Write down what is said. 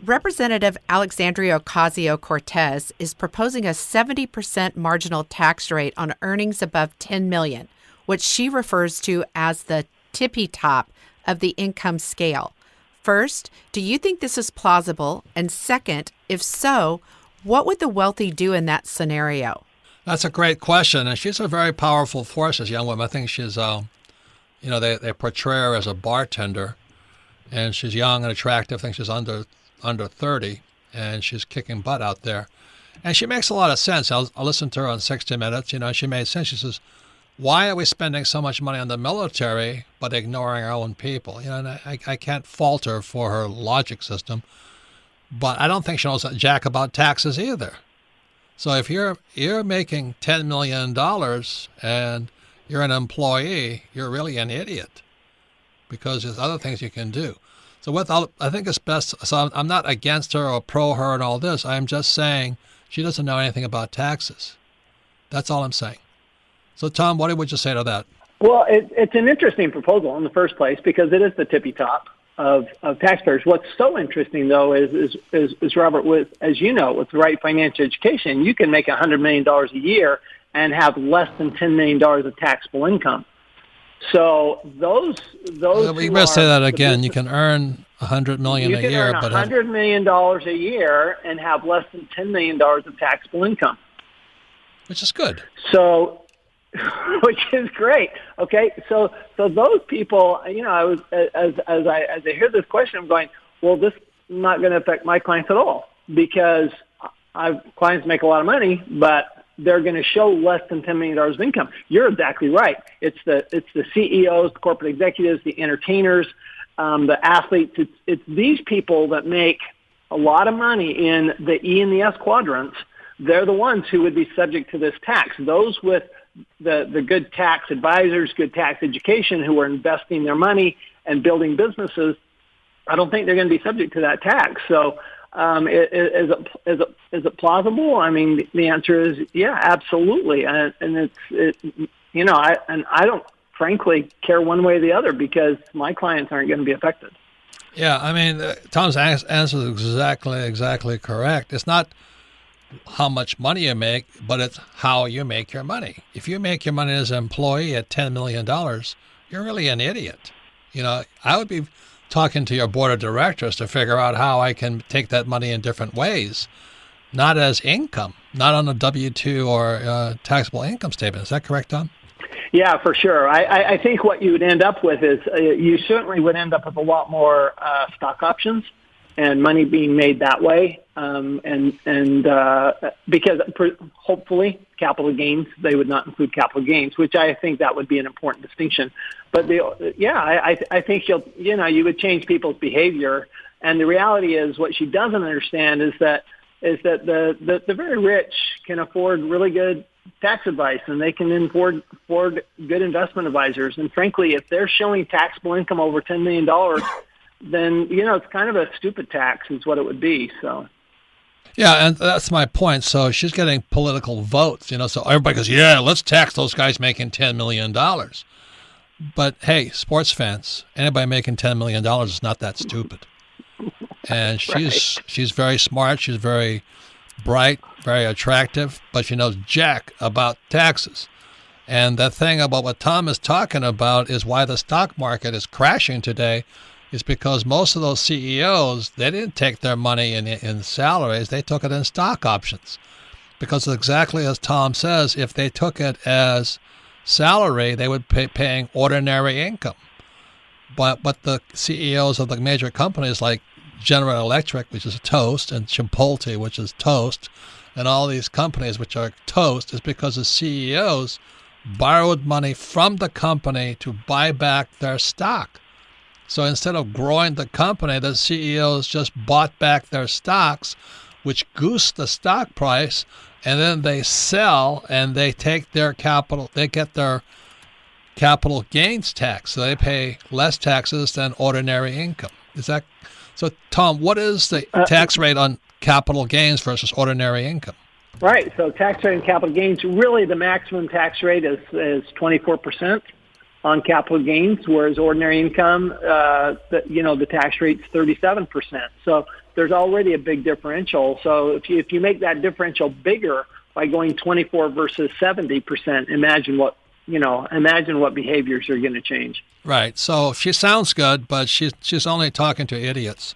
Representative Alexandria Ocasio-Cortez is proposing a 70% marginal tax rate on earnings above $10 million, which she refers to as the tippy top of the income scale. First, do you think this is plausible? And second, if so, what would the wealthy do in that scenario? That's a great question, and she's a very powerful force, this young woman. I think she's, they portray her as a bartender, and she's young and attractive. I think she's under 30, and she's kicking butt out there. And she makes a lot of sense. I'll listen to her on 60 Minutes. She made sense. She says, why are we spending so much money on the military but ignoring our own people? And I can't fault her for her logic system, but I don't think she knows jack about taxes either. So if you're making $10 million and you're an employee, you're really an idiot because there's other things you can do. So I think it's best. So I'm not against her or pro her and all this. I'm just saying she doesn't know anything about taxes. That's all I'm saying. So, Tom, what would you say to that? Well, it's an interesting proposal in the first place because it is the tippy top of taxpayers. What's so interesting, though, is Robert, as you know, with the right financial education, you can make $100 million a year and have less than $10 million of taxable income. So those. We must say that again. You can earn $100 million a year, but $100 million a year and have less than $10 million of taxable income, which is good. So. Which is great. Okay, so those people, I was as I hear this question, I'm going, well, this is not going to affect my clients at all because clients make a lot of money, but they're going to show less than $10 million of income. You're exactly right. It's the CEOs, the corporate executives, the entertainers, the athletes. It's these people that make a lot of money in the E and the S quadrants. They're the ones who would be subject to this tax. Those with the good tax advisors, good tax education, who are investing their money and building businesses, I don't think they're going to be subject to that tax. So is it plausible? I mean, the answer is yeah, absolutely. And I don't frankly care one way or the other because my clients aren't going to be affected. Yeah, I mean, Tom's answer is exactly correct. It's not how much money you make, but it's how you make your money. If you make your money as an employee at $10 million, you're really an idiot. I would be talking to your board of directors to figure out how I can take that money in different ways, not as income, not on a W-2 or taxable income statement. Is that correct, Tom? Yeah, for sure. I think what you would end up with is you certainly would end up with a lot more stock options and money being made that way, because hopefully capital gains, they would not include capital gains, which I think that would be an important distinction. But I think you would change people's behavior, and the reality is what she doesn't understand is that the very rich can afford really good tax advice, and they can afford good investment advisors. And frankly, if they're showing taxable income over $10 million. Then, it's kind of a stupid tax is what it would be. So, yeah, and that's my point. So she's getting political votes, so everybody goes, yeah, let's tax those guys making $10 million. But, hey, sports fans, anybody making $10 million is not that stupid. And she's very smart. She's very bright, very attractive, but she knows jack about taxes. And the thing about what Tom is talking about is why the stock market is crashing today is because most of those CEOs, they didn't take their money in salaries. They took it in stock options. Because exactly as Tom says, if they took it as salary, they would be paying ordinary income. But the CEOs of the major companies like General Electric, which is toast, and Chipotle, which is toast, and all these companies which are toast, is because the CEOs borrowed money from the company to buy back their stock. So instead of growing the company, the CEOs just bought back their stocks, which goose the stock price, and then they sell and they take their capital, they get their capital gains tax. So they pay less taxes than ordinary income. Is that so? Tom, what is the tax rate on capital gains versus ordinary income? Right. So tax rate on capital gains, really the maximum tax rate is 24%. On capital gains, whereas ordinary income, the tax rate's 37%. So there's already a big differential. So if you make that differential bigger by going 24 versus 70%, imagine what behaviors are going to change. Right. So she sounds good, but she's only talking to idiots.